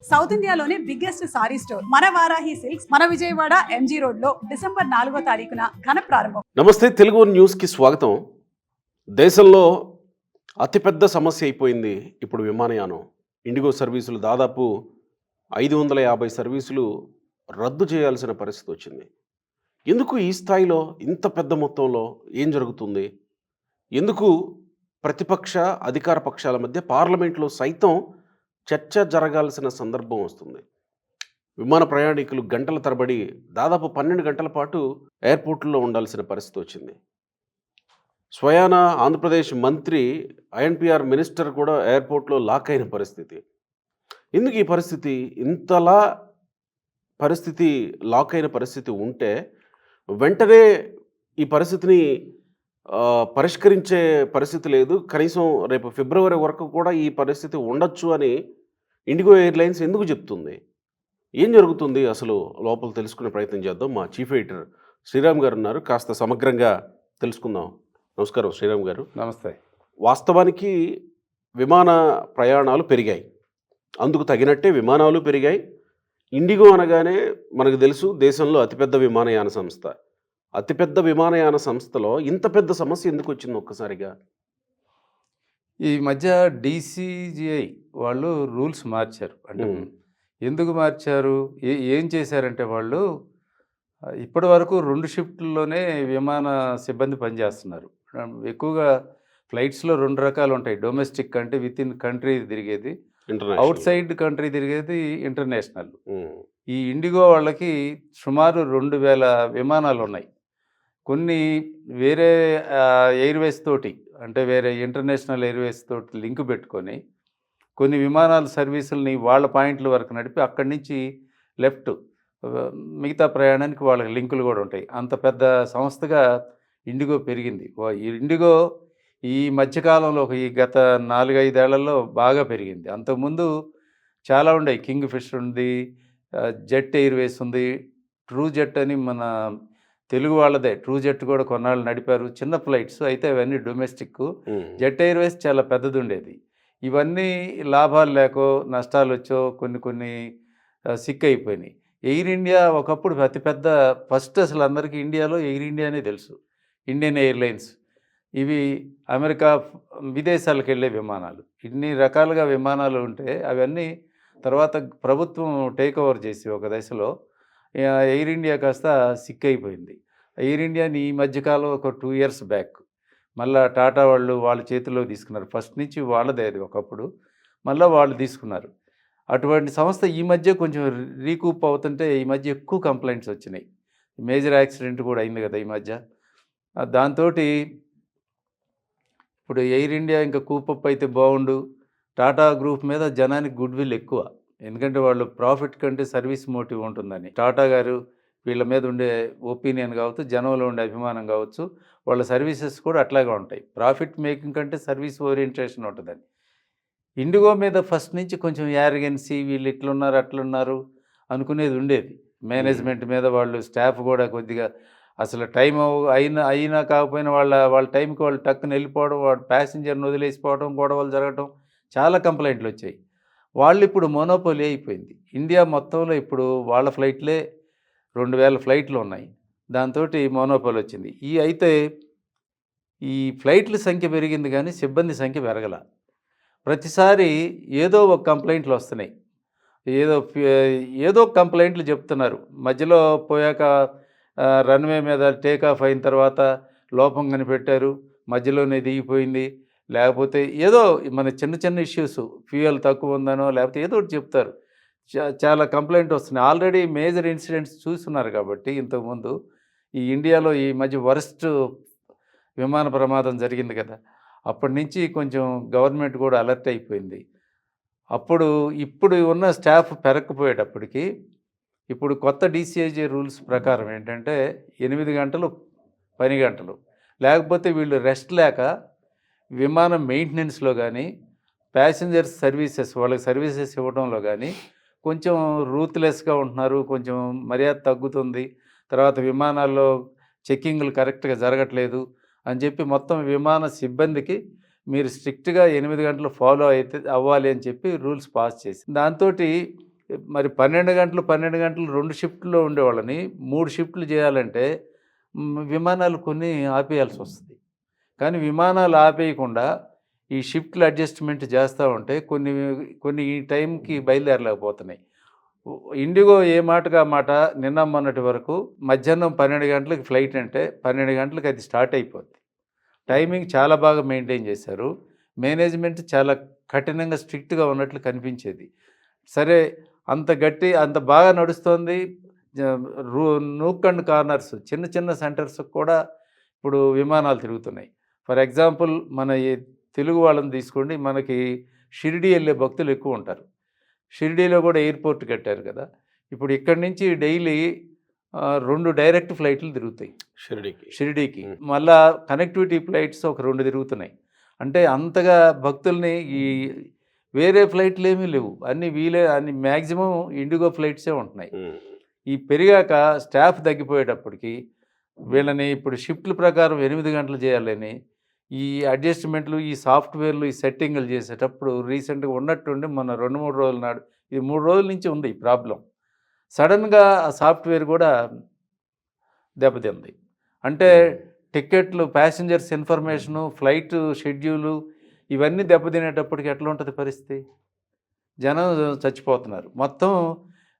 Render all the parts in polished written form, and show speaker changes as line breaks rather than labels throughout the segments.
South ఇండియాలోనే biggest sorry store మన Varahi silks మన విజయవాడ ఎంజీ రోడ్ లో డిసెంబర్ 4వ తారీఖున ఘన ప్రారంభం.
నమస్తే, తెలుగు న్యూస్ కి స్వాగతం. దేశంలో అతిపెద్ద సమస్య అయిపోయింది ఇప్పుడు విమానయానం. ఇండిగో సర్వీసులు దాదాపు 550 సర్వీసులు రద్దు చేయాల్సిన పరిస్థితి వచ్చింది. ఎందుకు ఈ స్థాయిలో ఇంత పెద్ద మొత్తంలో ఏం జరుగుతుంది? ఎందుకు ప్రతిపక్ష అధికార పక్షాల మధ్య పార్లమెంట్లో సైతం చర్చ జరగాల్సిన సందర్భం వస్తుంది? విమాన ప్రయాణికులు గంటల తరబడి దాదాపు 12 గంటల పాటు ఎయిర్పోర్ట్లో ఉండాల్సిన పరిస్థితి వచ్చింది. స్వయాన ఆంధ్రప్రదేశ్ మంత్రి ఐఎన్పిఆర్ మినిస్టర్ కూడా ఎయిర్పోర్ట్లో లాక్ అయిన పరిస్థితి. ఎందుకు ఈ పరిస్థితి ఇంతలా లాక్ అయిన పరిస్థితి ఉంటే వెంటనే ఈ పరిస్థితిని పరిష్కరించే పరిస్థితి లేదు. కనీసం రేపు ఫిబ్రవరి వరకు కూడా ఈ పరిస్థితి ఉండొచ్చు అని ఇండిగో ఎయిర్లైన్స్ ఎందుకు చెప్తుంది? ఏం జరుగుతుంది అసలు లోపల తెలుసుకునే ప్రయత్నం చేద్దాం. మా చీఫ్ ఎడిటర్ శ్రీరామ్ గారు ఉన్నారు, కాస్త సమగ్రంగా తెలుసుకుందాం. నమస్కారం శ్రీరామ్ గారు.
నమస్తే.
వాస్తవానికి విమాన ప్రయాణాలు పెరిగాయి, అందుకు తగినట్టే విమానాలు పెరిగాయి. ఇండిగో అనగానే మనకు తెలుసు దేశంలో అతిపెద్ద విమానయాన సంస్థ. అతిపెద్ద విమానయాన సంస్థలో ఇంత పెద్ద సమస్య ఎందుకు వచ్చింది ఒక్కసారిగా?
ఈ మధ్య డీసీజీఐ వాళ్ళు రూల్స్ మార్చారు. అంటే ఎందుకు మార్చారు, ఏం చేశారంటే వాళ్ళు ఇప్పటి వరకు 2 షిఫ్ట్లలోనే విమాన సిబ్బంది పనిచేస్తున్నారు. ఎక్కువగా ఫ్లైట్స్లో 2 రకాలు ఉంటాయి. డొమెస్టిక్ అంటే విత్ ఇన్ కంట్రీ తిరిగేది, అవుట్ సైడ్ కంట్రీ తిరిగేది ఇంటర్నేషనల్. ఈ ఇండిగో వాళ్ళకి సుమారు 2000 విమానాలు ఉన్నాయి. కొన్ని వేరే ఎయిర్వేస్ తోటి, అంటే వేరే ఇంటర్నేషనల్ ఎయిర్వేస్ తోటి లింక్ పెట్టుకొని కొన్ని విమానాల సర్వీసులని వాళ్ళ పాయింట్ల వరకు నడిపి అక్కడి నుంచి లెఫ్ట్ మిగతా ప్రయాణానికి వాళ్ళకి లింకులు కూడా ఉంటాయి. అంత పెద్ద సంస్థగా ఇండిగో పెరిగింది. ఇండిగో ఈ మధ్యకాలంలో ఈ గత 4-5 ఏళ్లలో బాగా పెరిగింది. అంతకుముందు చాలా ఉండేవి. కింగ్ ఫిషర్ ఉంది, జెట్ ఎయిర్వేస్ ఉంది, ట్రూ జెట్ అని మన తెలుగు వాళ్ళదే. ట్రూ జెట్ కూడా కొన్నాళ్ళు నడిపారు, చిన్న ఫ్లైట్స్ అయితే అవన్నీ డొమెస్టిక్. జెట్ ఎయిర్వేస్ చాలా పెద్దది ఉండేది. ఇవన్నీ లాభాలు లేకో నష్టాలు వచ్చో కొన్ని సిక్ అయిపోయినాయి. ఎయిర్ ఇండియా ఒకప్పుడు అతిపెద్ద, ఫస్ట్ అసలు అందరికీ ఇండియాలో ఎయిర్ ఇండియానే తెలుసు, ఇండియన్ ఎయిర్లైన్స్. ఇవి అమెరికా విదేశాలకు వెళ్ళే విమానాలు. ఇన్ని రకాలుగా విమానాలు ఉంటే అవన్నీ తర్వాత ప్రభుత్వం టేక్ ఓవర్ చేసి ఒక దశలో ఎయిర్ ఇండియా కాస్త సిక్ అయిపోయింది. ఎయిర్ ఇండియాని ఈ మధ్యకాలం ఒక 2 years బ్యాక్ మళ్ళీ టాటా వాళ్ళు వాళ్ళ చేతిలో తీసుకున్నారు. ఫస్ట్ నుంచి వాళ్ళదే అది ఒకప్పుడు, మళ్ళీ వాళ్ళు తీసుకున్నారు. అటువంటి సంస్థ ఈ మధ్య కొంచెం రీకూప్ అవుతుంటే ఈ మధ్య ఎక్కువ కంప్లైంట్స్ వచ్చినాయి. మేజర్ యాక్సిడెంట్ కూడా అయింది కదా ఈ మధ్య. దాంతో ఇప్పుడు ఎయిర్ ఇండియా ఇంకా కూపప్ అయితే బాగుండు. టాటా గ్రూప్ మీద జనానికి గుడ్ విల్ ఎక్కువ, ఎందుకంటే వాళ్ళు ప్రాఫిట్ కంటే సర్వీస్ మోటివ్ ఉంటుందని. టాటా గారు వీళ్ళ మీద ఉండే ఒపీనియన్ కావచ్చు, జనంలో ఉండే అభిమానం కావచ్చు, వాళ్ళ సర్వీసెస్ కూడా అట్లాగే ఉంటాయి. ప్రాఫిట్ మేకింగ్ కంటే సర్వీస్ ఓరియంటేషన్ ఉంటుందని. ఇండిగో మీద ఫస్ట్ నుంచి కొంచెం యారగెన్సీ, వీళ్ళు ఇట్లున్నారు అట్లున్నారు అనుకునేది ఉండేది. మేనేజ్మెంట్ మీద వాళ్ళు స్టాఫ్ కూడా కొద్దిగా అసలు టైం అయినా కాకపోయినా వాళ్ళ టైంకి వాళ్ళు టక్కున వెళ్ళిపోవడం, వాడు ప్యాసింజర్ని వదిలేసిపోవడం, గొడవలు జరగడం, చాలా కంప్లైంట్లు వచ్చాయి. వాళ్ళు ఇప్పుడు మోనోపోలీ అయిపోయింది. ఇండియా మొత్తంలో ఇప్పుడు వాళ్ళ ఫ్లైట్లే 2000 ఫ్లైట్లు ఉన్నాయి. దాంతో మోనోపోలీ వచ్చింది. అయితే ఈ ఫ్లైట్ల సంఖ్య పెరిగింది కానీ సిబ్బంది సంఖ్య పెరగల. ప్రతిసారి ఏదో ఒక కంప్లైంట్లు వస్తున్నాయి, ఏదో కంప్లైంట్లు చెప్తున్నారు. మధ్యలో పోయాక రన్వే మీద టేక్ ఆఫ్ అయిన తర్వాత లోపం కనిపెట్టారు, మధ్యలోనే దిగిపోయింది, లేకపోతే ఏదో మన చిన్న ఇష్యూస్, ఫ్యూయల్ తక్కువ ఉందనో లేకపోతే ఏదో ఒకటి చెప్తారు. చాలా కంప్లైంట్ వస్తున్నాయి. ఆల్రెడీ మేజర్ ఇన్సిడెంట్స్ చూస్తున్నారు కాబట్టి ఇంతకుముందు ఈ ఇండియాలో ఈ మధ్య వరస్ట్ విమాన ప్రమాదం జరిగింది కదా, అప్పటి నుంచి కొంచెం గవర్నమెంట్ కూడా అలర్ట్ అయిపోయింది. ఇప్పుడు ఉన్న స్టాఫ్ పెరగకపోయేటప్పటికి ఇప్పుడు కొత్త డీసీఐజీ రూల్స్ ప్రకారం ఏంటంటే 8 గంటలు, 10 గంటలు, లేకపోతే వీళ్ళు రెస్ట్ లేక విమానం మెయింటెనెన్స్లో కానీ ప్యాసింజర్స్ సర్వీసెస్ వాళ్ళకి సర్వీసెస్ ఇవ్వడంలో కానీ కొంచెం రూత్లెస్గా ఉంటున్నారు, కొంచెం మర్యాద తగ్గుతుంది, తర్వాత విమానాల్లో చెక్కింగ్లు కరెక్ట్గా జరగట్లేదు అని చెప్పి మొత్తం విమాన సిబ్బందికి మీరు స్ట్రిక్ట్గా 8 గంటలు ఫాలో అయితే అవ్వాలి అని చెప్పి రూల్స్ పాస్ చేసి, దాంతో మరి 12 గంటలు 12 గంటలు 2 షిఫ్ట్లో ఉండేవాళ్ళని 3 షిఫ్ట్లు చేయాలంటే విమానాలు కొన్ని ఆపేయాల్సి వస్తుంది. కానీ విమానాలు ఆపేయకుండా ఈ షిఫ్ట్లు అడ్జస్ట్మెంట్ చేస్తూ ఉంటే కొన్ని కొన్ని ఈ టైంకి బయలుదేరలేకపోతున్నాయి. ఇండిగో ఏ మాటగా మాట నిన్న మొన్నటి వరకు మధ్యాహ్నం 12 గంటలకు ఫ్లైట్ అంటే 12 గంటలకు అది స్టార్ట్ అయిపోద్ది. టైమింగ్ చాలా బాగా మెయింటైన్ చేశారు. మేనేజ్మెంట్ చాలా కఠినంగా స్ట్రిక్ట్గా ఉన్నట్లు కనిపించేది. సరే, అంత బాగా నడుస్తోంది. నూక్ అండ్ కార్నర్స్ చిన్న చిన్న సెంటర్స్ కూడా ఇప్పుడు విమానాలు తిరుగుతున్నాయి. ఫర్ ఎగ్జాంపుల్ మన ఈ తెలుగు వాళ్ళని తీసుకోండి, మనకి షిరిడి వెళ్ళే భక్తులు ఎక్కువ ఉంటారు. షిరిడీలో కూడా ఎయిర్పోర్ట్ కట్టారు కదా. ఇప్పుడు ఇక్కడి నుంచి డైలీ 2 డైరెక్ట్ ఫ్లైట్లు తిరుగుతాయి షిరిడీకి. మళ్ళా కనెక్టివిటీ ఫ్లైట్స్ ఒక 2 తిరుగుతున్నాయి. అంటే అంతగా భక్తుల్ని ఈ వేరే ఫ్లైట్లు ఏమీ లేవు, అన్ని మ్యాక్సిమం ఇండిగో ఫ్లైట్సే ఉంటున్నాయి. ఈ పెరిగాక స్టాఫ్ తగ్గిపోయేటప్పటికి వీళ్ళని ఇప్పుడు షిఫ్ట్ల ప్రకారం 8 గంటలు చేయాలని ఈ అడ్జస్ట్మెంట్లు, ఈ సాఫ్ట్వేర్లు, ఈ సెట్టింగ్లు చేసేటప్పుడు రీసెంట్గా ఉన్నట్టుండి మొన్న 2-3 రోజుల నాడు, ఇది 3 రోజుల నుంచి ఉంది ఈ ప్రాబ్లం. సడన్గా ఆ సాఫ్ట్వేర్ కూడా దెబ్బతింది. అంటే టికెట్లు, ప్యాసింజర్స్ ఇన్ఫర్మేషను, ఫ్లైట్ షెడ్యూలు ఇవన్నీ దెబ్బతినేటప్పటికి ఎట్లా ఉంటుంది పరిస్థితి? జనం చచ్చిపోతున్నారు. మొత్తం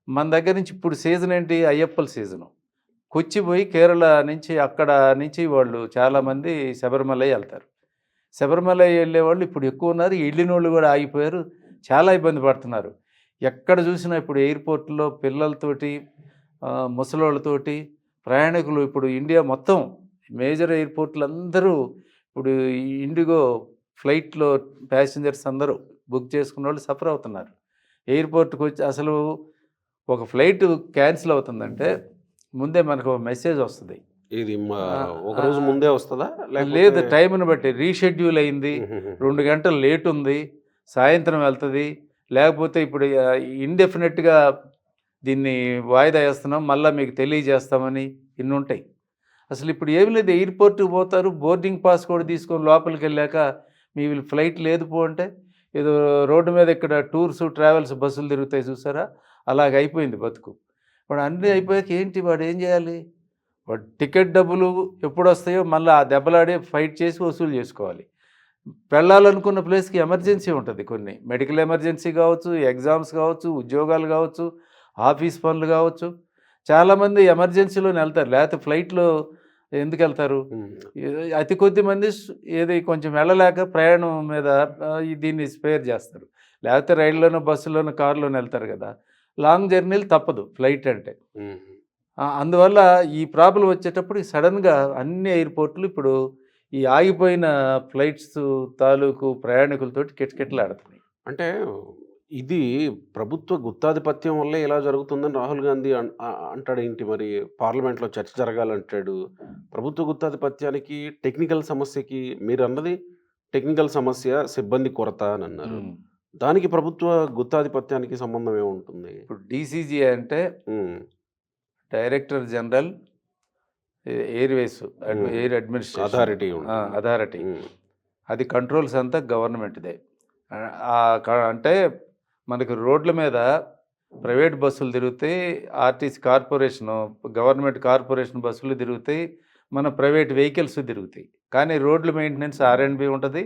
మన దగ్గర నుంచి ఇప్పుడు సీజన్ ఏంటి? అయ్యప్పల సీజను. కొచ్చి పోయి కేరళ నుంచి అక్కడ నుంచి వాళ్ళు చాలామంది శబరిమల వెళ్తారు. శబరిమల వెళ్ళేవాళ్ళు ఇప్పుడు ఎక్కువ ఉన్నారు. వెళ్ళిన వాళ్ళు కూడా ఆగిపోయారు, చాలా ఇబ్బంది పడుతున్నారు. ఎక్కడ చూసినా ఇప్పుడు ఎయిర్పోర్ట్లో పిల్లలతోటి, ముసలోళ్ళతోటి ప్రయాణికులు ఇప్పుడు ఇండియా మొత్తం మేజర్ ఎయిర్పోర్ట్లు అందరూ ఇప్పుడు ఇండిగో ఫ్లైట్లో ప్యాసింజర్స్ అందరూ బుక్ చేసుకున్న వాళ్ళు సఫర్ అవుతున్నారు. ఎయిర్పోర్ట్కి వచ్చి అసలు ఒక ఫ్లైట్ క్యాన్సిల్ అవుతుందంటే ముందే మనకు మెసేజ్ వస్తుంది.
ఇది ఒక రోజు ముందే వస్తుందా?
లేదు, టైంని బట్టి రీషెడ్యూల్ అయింది, 2 గంటలు లేట్ ఉంది, సాయంత్రం వెళ్తుంది, లేకపోతే ఇప్పుడు ఇండెఫినెట్గా దీన్ని వాయిదా వేస్తున్నాం, మళ్ళీ మీకు తెలియజేస్తామని ఇన్ని ఉంటాయి. అసలు ఇప్పుడు ఏమి లేదు, ఎయిర్పోర్ట్కి పోతారు, బోర్డింగ్ పాస్ కూడా తీసుకొని లోపలికి వెళ్ళాక మీ ఫ్లైట్ లేదు పో అంటే ఏదో రోడ్డు మీద ఇక్కడ టూర్స్ ట్రావెల్స్ బస్సులు తిరుగుతాయి చూసారా, అలాగ అయిపోయింది బతుకు. వాడు అన్నీ అయిపోయాక ఏంటి వాడు ఏం చేయాలి? వాడు టికెట్ డబ్బులు ఎప్పుడు వస్తాయో మళ్ళీ ఆ దెబ్బలాడే ఫైట్ చేసి వసూలు చేసుకోవాలి. వెళ్ళాలనుకున్న ప్లేస్కి ఎమర్జెన్సీ ఉంటుంది, కొన్ని మెడికల్ ఎమర్జెన్సీ కావచ్చు, ఎగ్జామ్స్ కావచ్చు, ఉద్యోగాలు కావచ్చు, ఆఫీస్ పనులు కావచ్చు. చాలామంది ఎమర్జెన్సీలోనే వెళ్తారు, లేకపోతే ఫ్లైట్లో ఎందుకు వెళ్తారు? అతి కొద్ది మంది ఏది కొంచెం వెళ్ళలేక ప్రయాణం మీద దీన్ని స్పేర్ చేస్తారు, లేకపోతే రైల్లోనో బస్సులోనో కారులోనో వెళ్తారు కదా. లాంగ్ జర్నీలు తప్పదు ఫ్లైట్ అంటే. అందువల్ల ఈ ప్రాబ్లం వచ్చేటప్పుడు సడన్గా అన్ని ఎయిర్పోర్ట్లు ఇప్పుడు ఈ ఆగిపోయిన ఫ్లైట్స్ తాలూకు ప్రయాణికులతోటి కిటకిటలాడుతున్నాయి.
అంటే ఇది ప్రభుత్వ గుత్తాధిపత్యం వల్లే ఇలా జరుగుతుందని రాహుల్ గాంధీ అంటాడు ఏంటి? మరి పార్లమెంట్లో చర్చ జరగాలంటాడు. ప్రభుత్వ గుత్తాధిపత్యానికి టెక్నికల్ సమస్యకి, మీరు అన్నది టెక్నికల్ సమస్య సిబ్బంది కొరత అని అన్నారు. దానికి ప్రభుత్వ గుత్తాధిపత్యానికి సంబంధం ఏముంటుంది?
ఇప్పుడు డీసీజీ అంటే director general Airways air administration authority. అది కంట్రోల్స్ అంతా గవర్నమెంట్దే. అంటే మనకు రోడ్ల మీద ప్రైవేట్ బస్సులు తిరుగుతాయి, ఆర్టీసీ కార్పొరేషను, గవర్నమెంట్ కార్పొరేషన్ బస్సులు తిరుగుతాయి, మన ప్రైవేట్ వెహికల్స్ తిరుగుతాయి. కానీ రోడ్ల మెయింటెనెన్స్ ఆర్ఎండ్బి ఉంటుంది,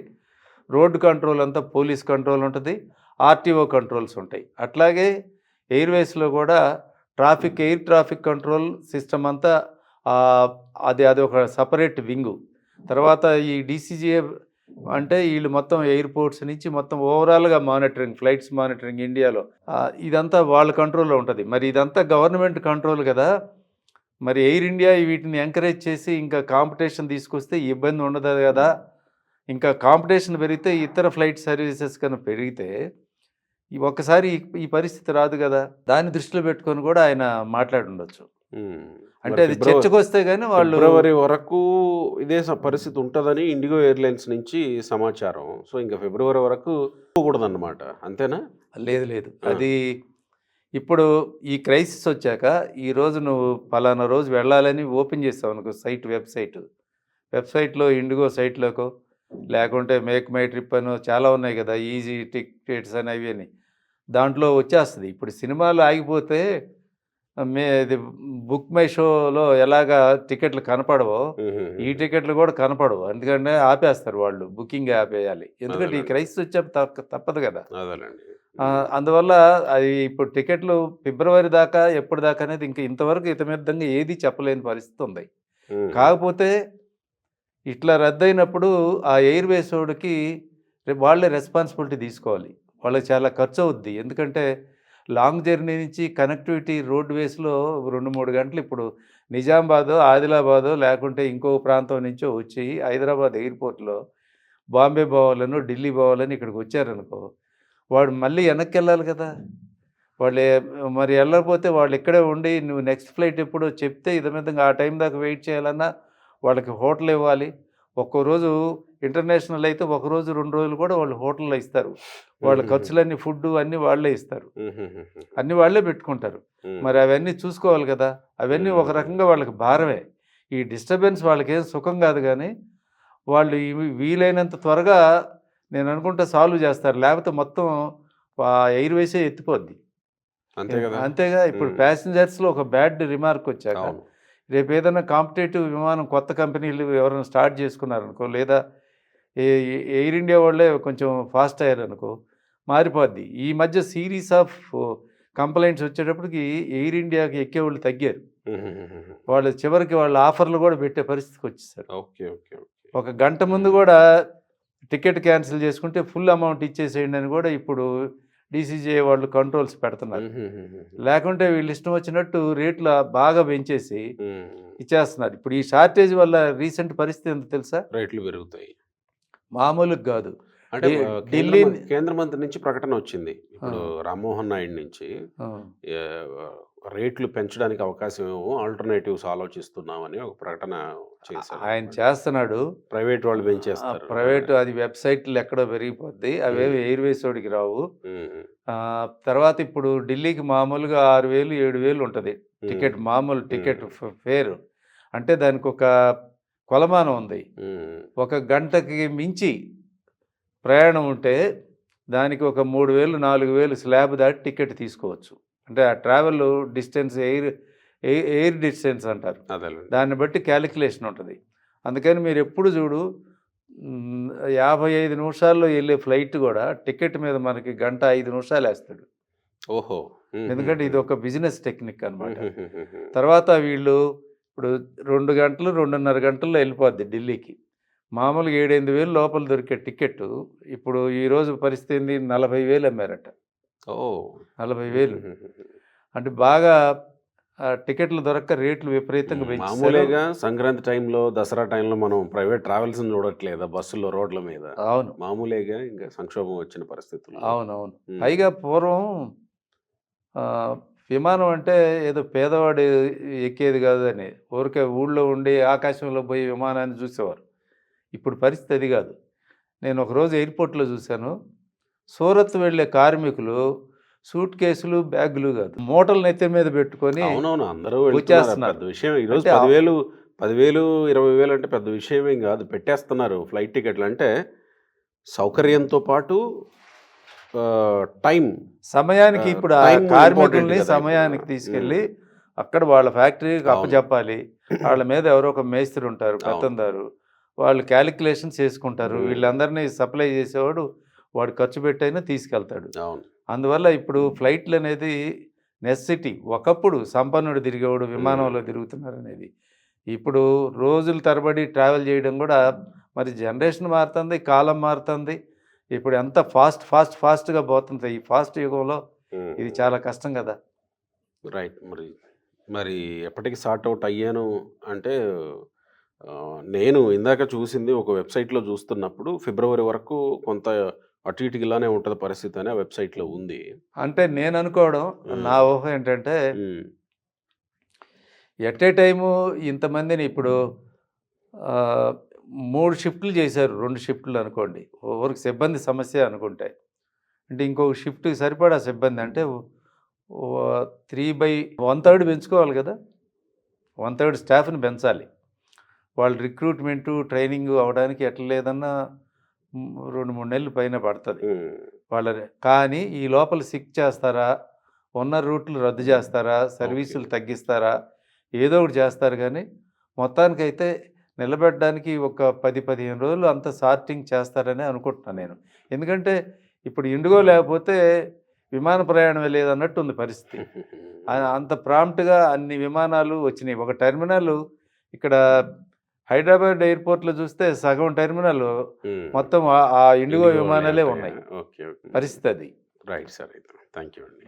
రోడ్డు కంట్రోల్ అంతా పోలీస్ కంట్రోల్ ఉంటుంది, ఆర్టీఓ కంట్రోల్స్ ఉంటాయి. అట్లాగే ఎయిర్వేస్లో కూడా ఎయిర్ ట్రాఫిక్ కంట్రోల్ సిస్టమ్ అంతా అది ఒక సపరేట్ వింగు. తర్వాత ఈ డీసీజీఏ అంటే వీళ్ళు మొత్తం ఎయిర్పోర్ట్స్ నుంచి మొత్తం ఓవరాల్గా మానిటరింగ్, ఫ్లైట్స్ మానిటరింగ్ ఇండియాలో ఇదంతా వాళ్ళ కంట్రోల్లో ఉంటుంది. మరి ఇదంతా గవర్నమెంట్ కంట్రోల్ కదా. మరి ఎయిర్ ఇండియా వీటిని ఎంకరేజ్ చేసి ఇంకా కాంపిటీషన్ తీసుకొస్తే ఇబ్బంది ఉండదు కదా. ఇంకా కాంపిటీషన్ పెరిగితే ఇతర ఫ్లైట్ సర్వీసెస్ కన్నా పెరిగితే ఒక్కసారి ఈ పరిస్థితి రాదు కదా. దాన్ని దృష్టిలో పెట్టుకొని కూడా ఆయన మాట్లాడి ఉండొచ్చు. అంటే అది చర్చకు వస్తే కానీ వాళ్ళు
ఫిబ్రవరి వరకు ఇదే పరిస్థితి ఉంటుందని ఇండిగో ఎయిర్లైన్స్ నుంచి సమాచారం. సో ఇంకా ఫిబ్రవరి వరకు కూడదన్నమాట, అంతేనా?
లేదు, అది ఇప్పుడు ఈ క్రైసిస్ వచ్చాక ఈరోజు నువ్వు పలానా రోజు వెళ్ళాలని ఓపెన్ చేస్తావు అనుకో వెబ్సైట్లో ఇండిగో సైట్లోకో, లేకుంటే మేక్ మై ట్రిప్ అని చాలా ఉన్నాయి కదా, ఈజీ టికెట్స్ అని అవి అని. దాంట్లో వచ్చేస్తుంది. ఇప్పుడు సినిమాలు ఆగిపోతే ఇది బుక్ మై షోలో ఎలాగా టికెట్లు కనపడవో ఈ టికెట్లు కూడా కనపడవు. ఎందుకంటే ఆపేస్తారు వాళ్ళు, బుకింగ్ ఆపేయాలి. ఎందుకంటే ఈ క్రైసిస్ వచ్చే తప్పదు కదా.
అదేనండి.
అందువల్ల అది ఇప్పుడు టికెట్లు ఫిబ్రవరి దాకా ఎప్పుడు దాకా అనేది ఇంకా ఇంతవరకు ఇతమిద్దంగా ఏది చెప్పలేని పరిస్థితి ఉంది. కాకపోతే ఇట్లా రద్దయినప్పుడు ఆ ఎయిర్వేస్ వాడికి వాళ్ళే రెస్పాన్సిబిలిటీ తీసుకోవాలి. వాళ్ళకి చాలా ఖర్చు అవుద్ది. ఎందుకంటే లాంగ్ జర్నీ నుంచి కనెక్టివిటీ రోడ్వేస్లో 2-3 గంటలు ఇప్పుడు నిజామాబాదో ఆదిలాబాదో లేకుంటే ఇంకో ప్రాంతం నుంచో వచ్చి హైదరాబాద్ ఎయిర్పోర్ట్లో బాంబే పోవాలనో ఢిల్లీ పోవాలని ఇక్కడికి వచ్చారనుకో, వాడు మళ్ళీ వెనక్కి వెళ్ళాలి కదా. వాళ్ళు మరి వెళ్ళకపోతే వాళ్ళు ఇక్కడే ఉండి నువ్వు నెక్స్ట్ ఫ్లైట్ ఎప్పుడో చెప్తే ఇదమిద్దంగా ఆ టైం దాకా వెయిట్ చేయాలన్నా వాళ్ళకి హోటల్ ఇవ్వాలి. ఒక్కో రోజు ఇంటర్నేషనల్ అయితే ఒకరోజు 2 రోజులు కూడా వాళ్ళు హోటల్లో ఇస్తారు. వాళ్ళ ఖర్చులన్నీ ఫుడ్ అన్నీ వాళ్ళే ఇస్తారు, అన్నీ వాళ్ళే పెట్టుకుంటారు. మరి అవన్నీ చూసుకోవాలి కదా. అవన్నీ ఒక రకంగా వాళ్ళకి భారమే. ఈ డిస్టర్బెన్స్ వాళ్ళకేం సుఖం కాదు, కానీ వాళ్ళు వీలైనంత త్వరగా నేను అనుకుంటా సాల్వ్ చేస్తారు. లేకపోతే మొత్తం ఎయిర్వేసే ఎత్తిపోద్ది. అంతేగా. ఇప్పుడు ప్యాసింజర్స్లో ఒక బ్యాడ్ రిమార్క్ వచ్చాక రేపు ఏదైనా కాంపిటేటివ్ విమానం కొత్త కంపెనీలు ఎవరైనా స్టార్ట్ చేసుకున్నారనుకో, లేదా ఎయిర్ ఇండియా వాళ్ళే కొంచెం ఫాస్ట్ అయ్యారనుకో, మారిపోద్ది. ఈ మధ్య సిరీస్ ఆఫ్ కంప్లైంట్స్ వచ్చేటప్పటికి ఎయిర్ ఇండియాకి ఎక్కేవాళ్ళు తగ్గారు. వాళ్ళు చివరికి వాళ్ళ ఆఫర్లు కూడా పెట్టే పరిస్థితికి వచ్చేసారు. ఒక గంట ముందు కూడా టికెట్ క్యాన్సిల్ చేసుకుంటే ఫుల్ అమౌంట్ ఇచ్చేసేయండి అని కూడా ఇప్పుడు డీసీజీఐ వాళ్ళు కంట్రోల్స్ పెడుతున్నారు. లేకుంటే వీళ్ళు ఇష్టం వచ్చినట్టు రేట్లు బాగా పెంచేసి ఇచ్చేస్తున్నారు. ఇప్పుడు ఈ షార్టేజ్ వల్ల రీసెంట్ పరిస్థితి ఎంత తెలుసా?
రేట్లు పెరుగుతాయి,
మామూలుగా కాదు.
అంటే ఢిల్లీ కేంద్ర మంత్రి నుంచి ప్రకటన వచ్చింది ఇప్పుడు రామ్మోహన్ నాయుడు నుంచి, రేట్లు పెంచడానికి అవకాశం ఏమో ఆల్టర్నేటివ్స్ ఆలోచిస్తున్నామని ఒక ప్రకటన చేశారు.
ఆయన చేస్తున్నాడు.
ప్రైవేట్ వాళ్ళు పెంచేస్తారు.
ప్రైవేట్ అది వెబ్సైట్లు ఎక్కడో పెరిగిపోద్ది, అవేవి ఎయిర్వేస్ వాడికి రావు. తర్వాత ఇప్పుడు ఢిల్లీకి మామూలుగా 6,000 7,000 ఉంటుంది టికెట్, మామూలు టికెట్ ఫేర్. అంటే దానికి ఒక కొలమానం ఉంది. 1 గంటకి మించి ప్రయాణం ఉంటే దానికి ఒక 3,000 4,000 స్లాబ్ దాటి టికెట్ తీసుకోవచ్చు. అంటే ఆ ట్రావెల్ డిస్టెన్స్ ఎయిర్ డిస్టెన్స్ అంటారు, దాన్ని బట్టి క్యాలిక్యులేషన్ ఉంటుంది. అందుకని మీరు ఎప్పుడు చూడు 55 నిమిషాల్లో వెళ్ళే ఫ్లైట్ కూడా టికెట్ మీద మనకి 1:05 నిమిషాలు వేస్తాడు.
ఓహో.
ఎందుకంటే ఇది ఒక బిజినెస్ టెక్నిక్ అనమాట. తర్వాత వీళ్ళు ఇప్పుడు 2 గంటలు 2.5 గంటల్లో వెళ్ళిపోద్ది ఢిల్లీకి. మామూలుగా 7-8 లోపల దొరికే టికెట్ ఇప్పుడు ఈరోజు పరిస్థితి 40,000 అమ్మారట. 40,000 అంటే బాగా టికెట్లు దొరక్క రేట్లు విపరీతంగా పెంచారు.
మామూలుగా సంక్రాంతి టైంలో, దసరా టైంలో మనం ప్రైవేట్ ట్రావెల్స్ చూడట్లేదా బస్సుల్లో, రోడ్ల మీద?
అవును,
మామూలుగా ఇంకా సంక్షోభం వచ్చిన పరిస్థితులు.
అవునవును. పైగా పూర్వం విమానం అంటే ఏదో పేదవాడు ఎక్కేది కాదు అని ఊరికే ఊళ్ళో ఉండి ఆకాశంలో పోయి విమానాన్ని చూసేవారు. ఇప్పుడు పరిస్థితి అది కాదు. నేను ఒకరోజు ఎయిర్పోర్ట్లో చూశాను, సూరత్ వెళ్ళే కార్మికులు సూట్ కేసులు బ్యాగులు కాదు మూటలు నెత్తి మీద పెట్టుకొని
అందరూ వచ్చేస్తున్నారు. పెద్ద విషయం ఈరోజు 10,000 20,000 అంటే పెద్ద విషయం ఏం కాదు, పెట్టేస్తున్నారు ఫ్లైట్ టికెట్లు. అంటే సౌకర్యంతో పాటు టైం,
సమయానికి ఇప్పుడు ఆ కార్మికుల్ని సమయానికి తీసుకెళ్ళి అక్కడ వాళ్ళ ఫ్యాక్టరీకి అప్పచెప్పాలి. వాళ్ళ మీద ఎవరో ఒక మేస్త్రి ఉంటారు, పెత్తందారు, వాళ్ళు క్యాలిక్యులేషన్స్ చేసుకుంటారు. వీళ్ళందరినీ సప్లై చేసేవాడు వాడు ఖర్చు పెట్టైనా తీసుకెళ్తాడు. అందువల్ల ఇప్పుడు ఫ్లైట్లు అనేది నెసెసిటీ. ఒకప్పుడు సంపన్నుడు తిరిగేవాడు విమానంలో తిరుగుతున్నారు అనేది, ఇప్పుడు రోజుల తరబడి ట్రావెల్ చేయడం కూడా మరి జనరేషన్ మారుతుంది, కాలం మారుతుంది. ఇప్పుడు ఎంత ఫాస్ట్గా పోతుంది. ఈ ఫాస్ట్ యుగంలో ఇది చాలా కష్టం కదా.
రైట్. మరి ఎప్పటికి సార్ట్ అవుట్ అయ్యాను అంటే, నేను ఇందాక చూసింది ఒక వెబ్సైట్లో చూస్తున్నప్పుడు ఫిబ్రవరి వరకు కొంత అటు ఇటుకి ఇలానే ఉంటుంది పరిస్థితి అని ఆ వెబ్సైట్లో ఉంది.
అంటే నేను అనుకోవడం, నా ఊహ ఏంటంటే ఎట్ ఏ టైము ఇంతమందిని ఇప్పుడు 3 షిఫ్ట్లు చేశారు, 2 షిఫ్ట్లు అనుకోండి, ఎవరికి సిబ్బంది సమస్య అనుకుంటే, అంటే ఇంకొక షిఫ్ట్కి సరిపడా సిబ్బంది అంటే 3/1/3 పెంచుకోవాలి కదా. 1/3 స్టాఫ్ని పెంచాలి. వాళ్ళు రిక్రూట్మెంటు ట్రైనింగ్ అవ్వడానికి ఎట్లా లేదన్నా 2-3 నెలలు పైన పడుతుంది వాళ్ళని. కానీ ఈ లోపల సిక్ చేస్తారా, ఉన్న రూట్లు రద్దు చేస్తారా, సర్వీసులు తగ్గిస్తారా, ఏదో ఒకటి చేస్తారు. కానీ మొత్తానికైతే నిలబెట్టడానికి ఒక 10-15 రోజులు అంత సార్టింగ్ చేస్తారని అనుకుంటున్నాను నేను. ఎందుకంటే ఇప్పుడు ఇండిగో లేకపోతే విమాన ప్రయాణం లేదన్నట్టు ఉంది పరిస్థితి. అంత ప్రాంప్ట్గా అన్ని విమానాలు వచ్చినాయి. ఒక టెర్మినల్ ఇక్కడ హైదరాబాద్ ఎయిర్పోర్ట్లో చూస్తే సగం టెర్మినల్ మొత్తం ఆ ఇండిగో విమానాలే ఉన్నాయి. పరిస్థితి అది.
రైట్ సార్, అయితే థ్యాంక్ యూ అండి.